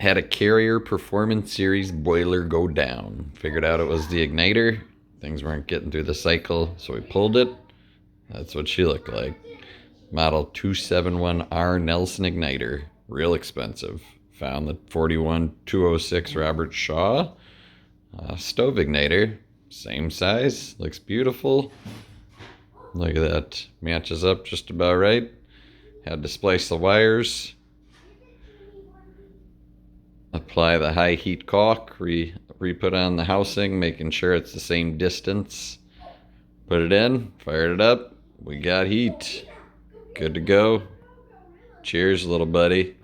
Had a Carrier Performance Series boiler go down. Figured out it was the igniter. Things weren't getting through the cycle, so we pulled it. That's what she looked like. Model 271R Nelson igniter. Real expensive. Found the 41206 Robert Shaw stove igniter. Same size. Looks beautiful. Look at that. Matches up just about right. Had to splice the wires. Apply the high heat caulk. Re-put on the housing, making sure it's the same distance. Put it in. Fired it up. We got heat. Good to go. Cheers, little buddy.